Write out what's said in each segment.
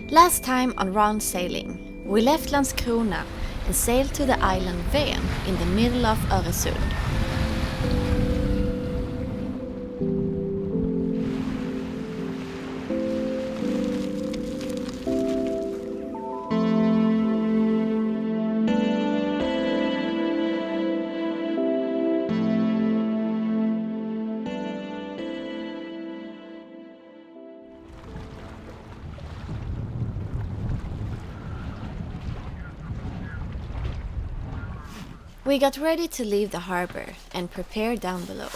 Last time on round sailing, we left Landskrona and sailed to the island Ven in the middle of Öresund. We got ready to leave the harbor and prepare down below.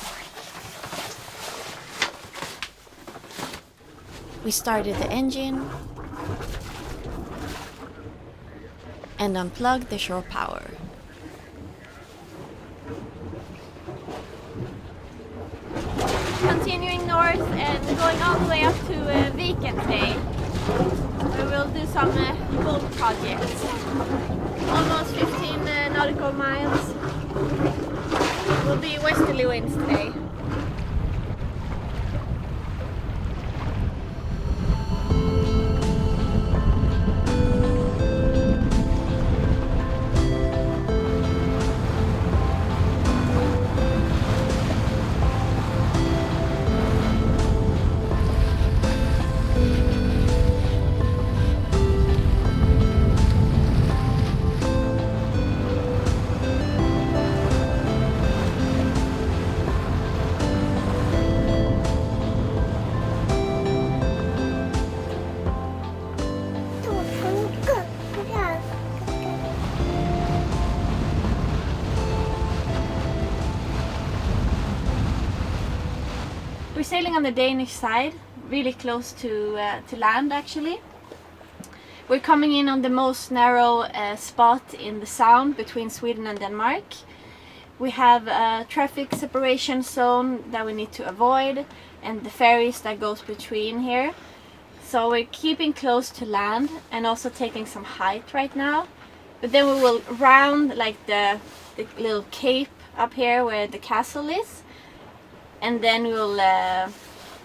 We started the engine and unplugged the shore power. Continuing north and going all the way up to Viken today. We will do some boat projects. Almost 15 nautical miles. Will be westerly winds today. We're sailing on the Danish side, really close to land actually. We're coming in on the most narrow spot in the sound between Sweden and Denmark. We have a traffic separation zone that we need to avoid and the ferries that goes between here. So we're keeping close to land and also taking some height right now. But then we will round like the little cape up here where the castle is. And then we'll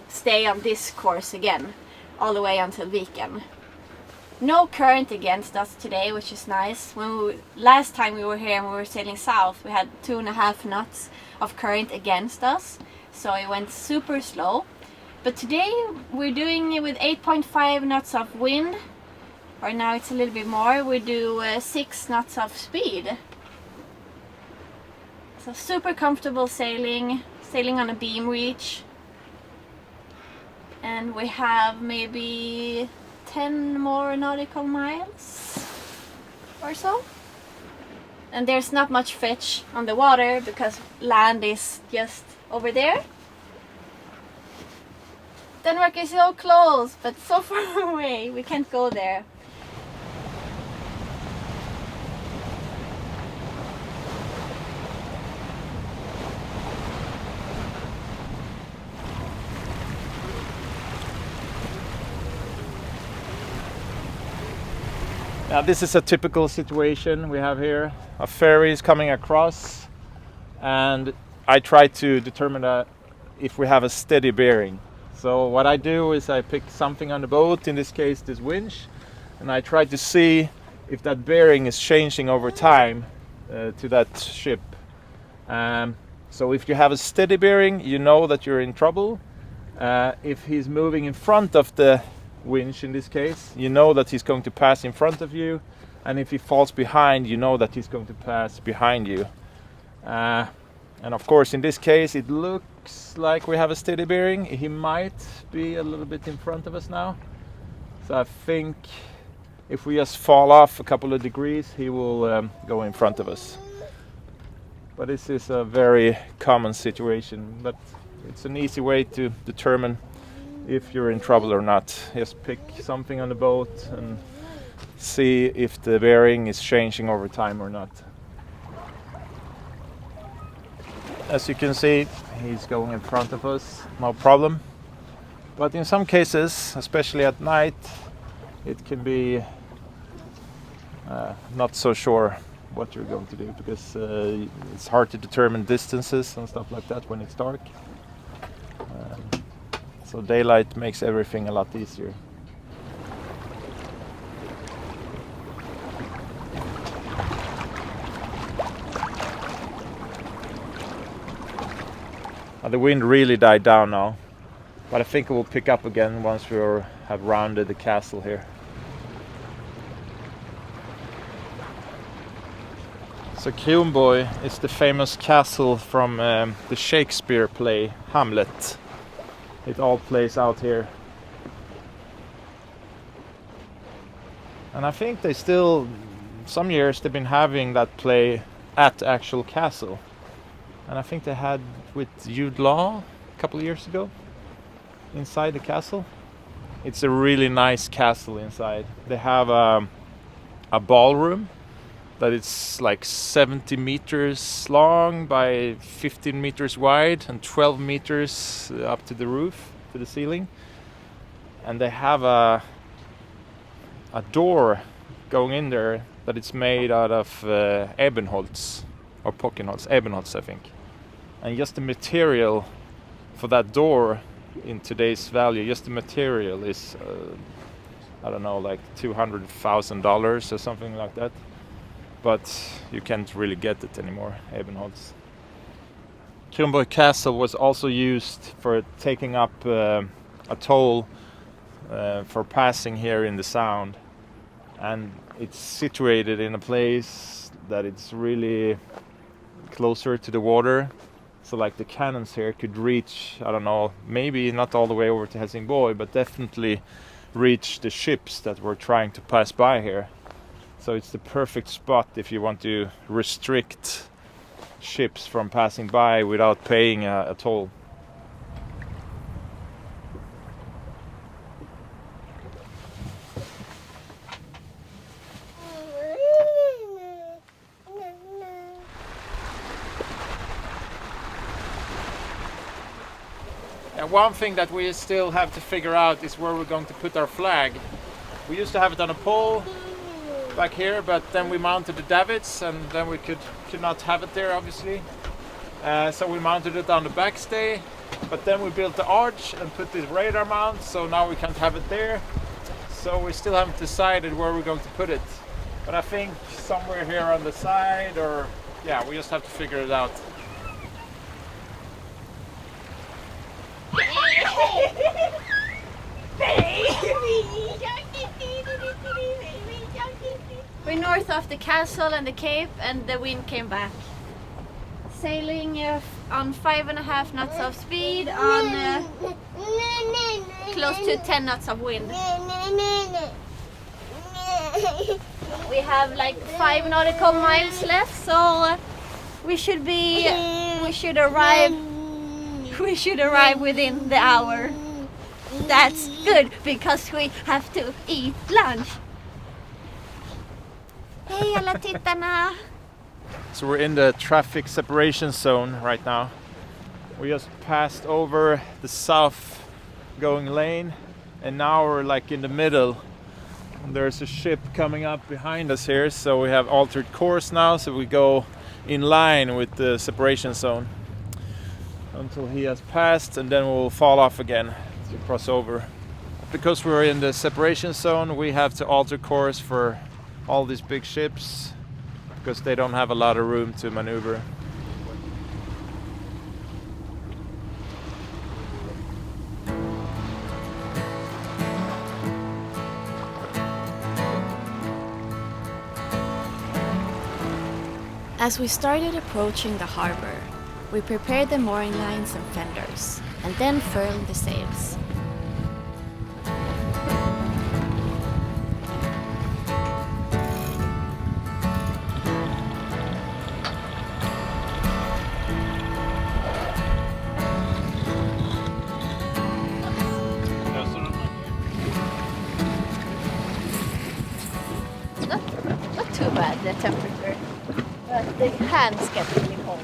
stay on this course again, all the way until Viken. No current against us today, which is nice. Last time we were here and we were sailing south, we had 2.5 knots of current against us. So it went super slow. But today we're doing it with 8.5 knots of wind. Right now it's a little bit more. We do 6 knots of speed. So super comfortable sailing on a beam reach, and we have maybe 10 more nautical miles or so, and there's not much fish on the water because land is just over there. Denmark is so close but so far away, we can't go there. Now this is a typical situation we have here. A ferry is coming across and I try to determine if we have a steady bearing. So what I do is I pick something on the boat, in this case this winch, and I try to see if that bearing is changing over time to that ship. So if you have a steady bearing, you know that you're in trouble. If he's moving in front of the winch in this case, you know that he's going to pass in front of you, and if he falls behind, you know that he's going to pass behind you. And of course in this case it looks like we have a steady bearing. He might be a little bit in front of us now, so I think if we just fall off a couple of degrees he will go in front of us. But this is a very common situation, but it's an easy way to determine if you're in trouble or not. Just pick something on the boat and see if the bearing is changing over time or not. As you can see, he's going in front of us, no problem. But in some cases, especially at night, it can be not so sure what you're going to do, because it's hard to determine distances and stuff like that when it's dark. So daylight makes everything a lot easier. The wind really died down now, but I think it will pick up again once we have rounded the castle here. So Kronborg is the famous castle from the Shakespeare play Hamlet. It all plays out here. And I think they still, some years they've been having that play at the actual castle. And I think they had with Jude Law a couple of years ago inside the castle. It's a really nice castle inside. They have a ballroom that it's like 70 meters long by 15 meters wide and 12 meters up to the roof, to the ceiling. And they have a door going in there that it's made out of Ebenholz or Pockenholz, Ebenholz I think. And just the material for that door in today's value, just the material is, I don't know, like $200,000 or something like that. But you can't really get it anymore, Ebenholz. Kronborg Castle was also used for taking up a toll for passing here in the Sound. And it's situated in a place that it's really closer to the water. So like the cannons here could reach, I don't know, maybe not all the way over to Helsingborg, but definitely reach the ships that were trying to pass by here. So it's the perfect spot if you want to restrict ships from passing by without paying a toll. One thing that we still have to figure out is where we're going to put our flag. We used to have it on a pole back here, but then we mounted the davits and then we could not have it there obviously. So we mounted it on the backstay, but then we built the arch and put the radar mount, so now we can't have it there. So we still haven't decided where we're going to put it. But I think somewhere here on the side, or yeah, we just have to figure it out. We're north of the castle and the cape, and the wind came back. Sailing on 5.5 knots of speed on close to 10 knots of wind. We have like 5 nautical miles left, so we should arrive within the hour. That's good because we have to eat lunch. Hej alla tittarna! So we're in the traffic separation zone right now. We just passed over the south going lane and now we're like in the middle. There's a ship coming up behind us here, so we have altered course now, so we go in line with the separation zone until he has passed, and then we'll fall off again to cross over. Because we're in the separation zone, we have to alter course for all these big ships because they don't have a lot of room to maneuver. As we started approaching the harbor, we prepared the mooring lines and fenders, and then furled the sails. Not too bad, the temperature. But the hands get really cold.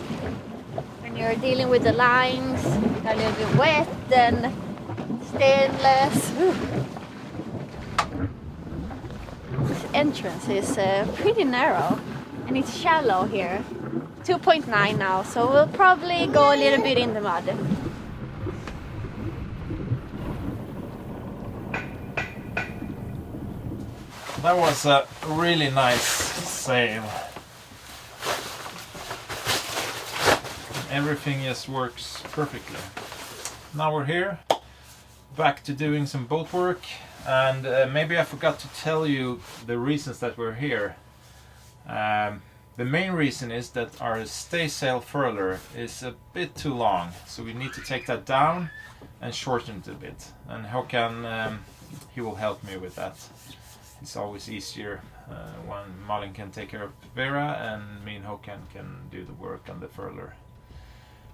When you're dealing with the lines, they're a little bit wet and stainless. This entrance is pretty narrow, and it's shallow here. 2.9 now, so we'll probably go a little bit in the mud. That was a really nice sail. Everything just works perfectly. Now we're here, back to doing some boat work, and maybe I forgot to tell you the reasons that we're here. The main reason is that our staysail furler is a bit too long, so we need to take that down and shorten it a bit. And Håkan, he will help me with that. It's always easier when Malin can take care of Vera and me and Håkan can do the work on the furler.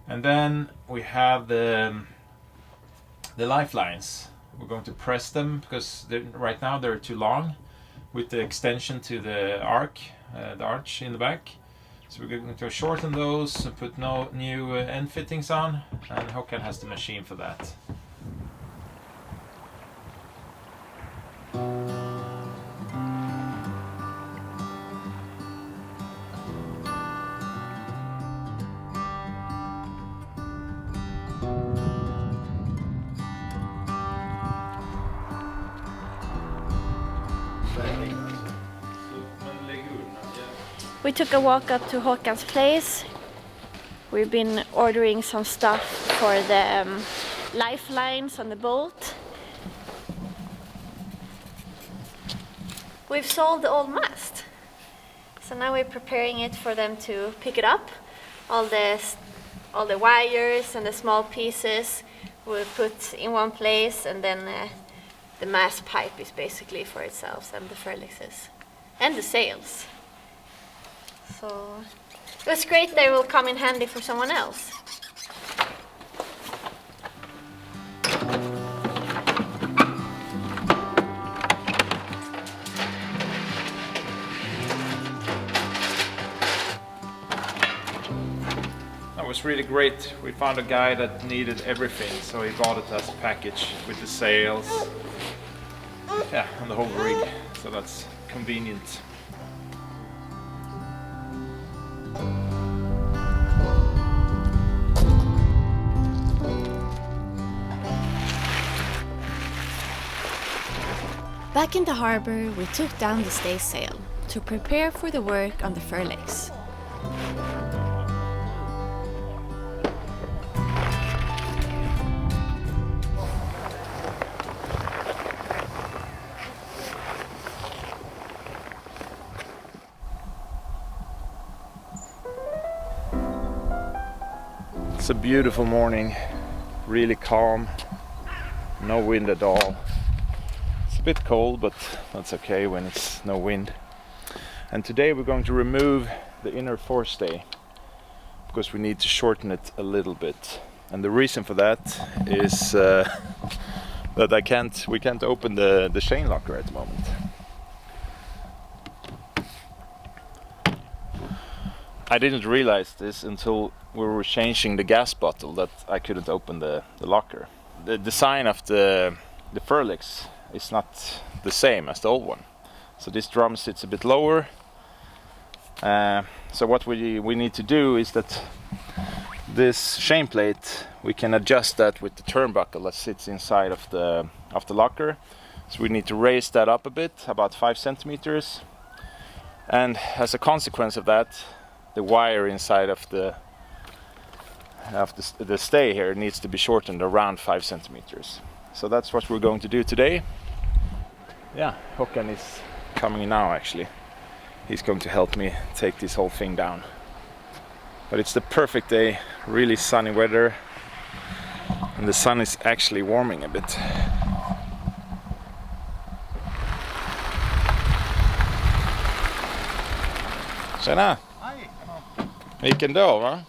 And then we have the lifelines. We're going to press them because right now they're too long with the extension to the arch in the back. So we're going to shorten those and put no new end fittings on, and Håkan has the machine for that. We took a walk up to Håkan's place. We've been ordering some stuff for the lifelines on the boat. We've solved the old mast. So now we're preparing it for them to pick it up. All the wires and the small pieces we'll put in one place, and then the mast pipe is basically for itself, and the furlixes and the sails. So it was great they will come in handy for someone else. That was really great. We found a guy that needed everything, so he bought it as a package with the sails, yeah, and the whole rig. So that's convenient. Back in the harbor, we took down the staysail to prepare for the work on the furlix. It's a beautiful morning, really calm, no wind at all. It's a bit cold, but that's okay when it's no wind. And today we're going to remove the inner forestay because we need to shorten it a little bit. And the reason for that is that we can't open the chain locker at the moment. I didn't realize this until we were changing the gas bottle that I couldn't open the locker. The design of the furlix is not the same as the old one. So this drum sits a bit lower. So what we need to do is that this chain plate, we can adjust that with the turnbuckle that sits inside of the locker. So we need to raise that up a bit, about 5 centimeters. And as a consequence of that, the wire inside of the stay here needs to be shortened around 5 centimeters. So that's what we're going to do today. Yeah, Håkan is coming now actually. He's going to help me take this whole thing down. But it's the perfect day, really sunny weather, and the sun is actually warming a bit. Tjena! Vilken dag, va?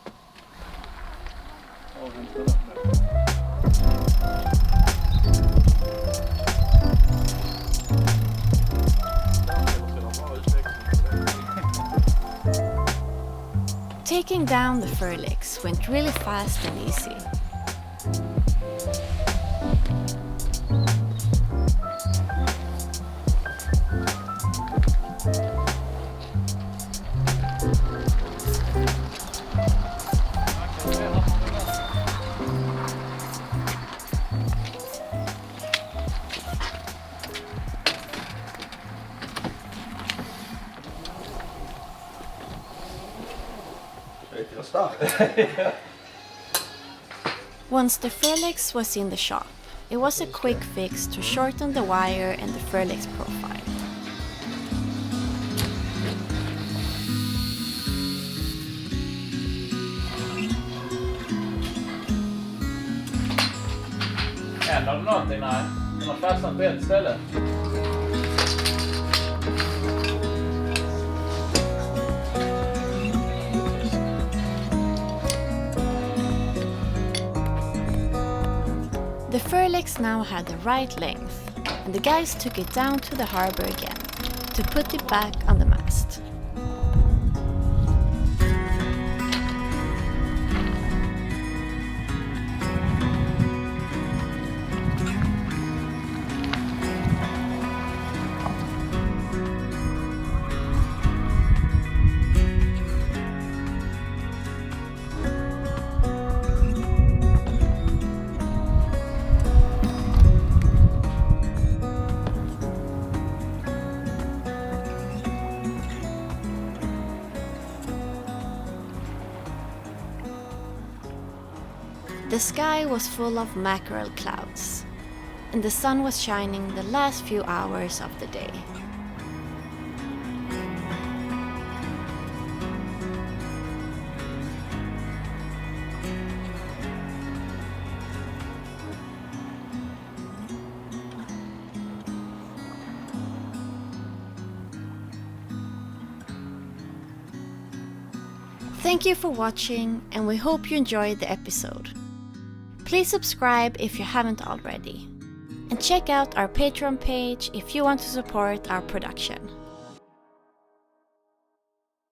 Taking down the furlix went really fast and easy. Guustavv. Once the Furlex was in the shop, it was a quick fix to shorten the wire and the Furlex profile. Händer det någonting? Nej. Den har fastnat på ett ställe. The Furlex now had the right length, and the guys took it down to the harbor again to put it back on the mast. The sky was full of mackerel clouds, and the sun was shining the last few hours of the day. Thank you for watching, and we hope you enjoyed the episode. Please subscribe if you haven't already, and check out our Patreon page if you want to support our production.